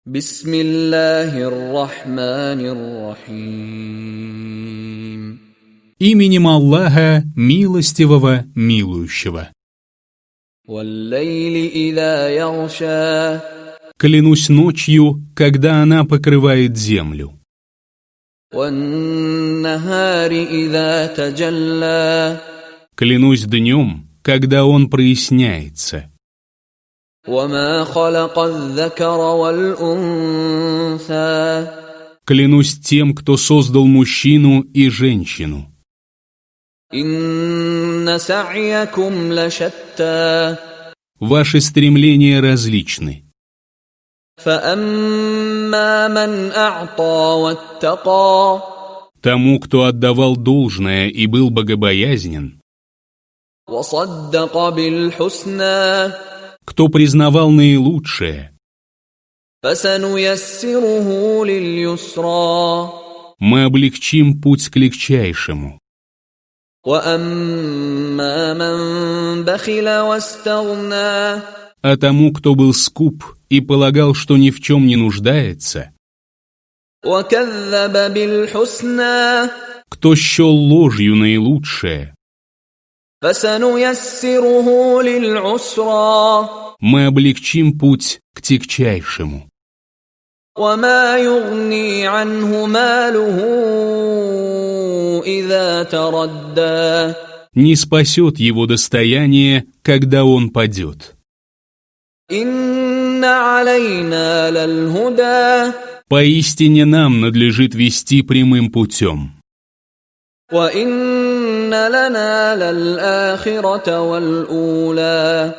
Бисмиллахир-рахманир-рахим. Именем Аллаха, милостивого, милующего. Валлейли иза ягша. Клянусь ночью, когда она покрывает землю. Ван-нахари иза таджалла. Клянусь днем, когда он проясняется. Вама халака ад-закара валь-унса. Клянусь тем, кто создал мужчину и женщину. Инна са'якум лашатта. Ваши стремления различны. فأما من أعطى واتقى. Тому, кто отдавал должное и был богобоязнен, وصدق بالحسنى. кто признавал наилучшее, فسنيسره لليسرى. мы облегчим путь к легчайшему. وأما من بخل واستغنى. А тому, кто был скуп и полагал, что ни в чем не нуждается, وكذب بالحسنى. кто счел ложью наилучшее, فسنيسره للعسرى. мы облегчим путь к тягчайшему. وما يغني عنه ماله إذا تردى. Не спасет его достояние, когда он падет. إن علينا للهدى. Поистине нам надлежит вести прямым путем. وإن لنا للآخرة والأولى.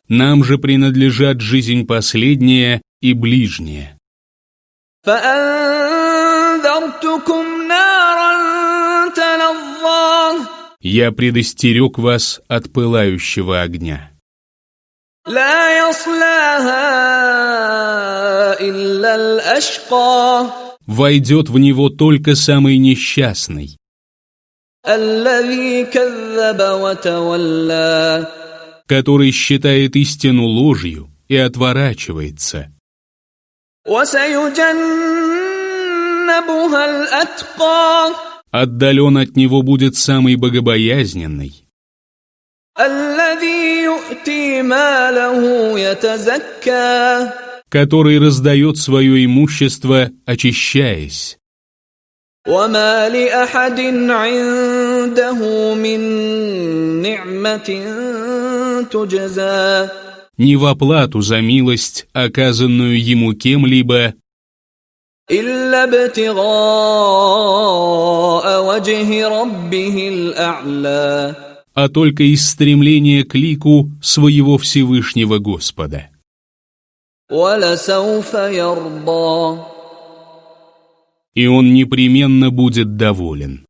Нам же принадлежат жизнь последняя и ближняя. فأنذرتكم نارا تلظى. Я предостерег вас от пылающего огня. لا يصلاها إلا الأشقى. Войдет в него только самый несчастный, الذي كذب وتولى. который считает истину ложью и отворачивается. وسيجنبها الأتقى. Отдален от него будет самый богобоязненный, الذي يؤتي ماله يتزكى. который раздает свое имущество, очищаясь. وما لأحد عنده من نعمة تجزى. Не в оплату за милость, оказанную ему кем-либо, إلا ابتغاء وجه ربه الأعلى. а только из стремления к лику своего Всевышнего Господа. ولسوف يرضى. И он непременно будет доволен.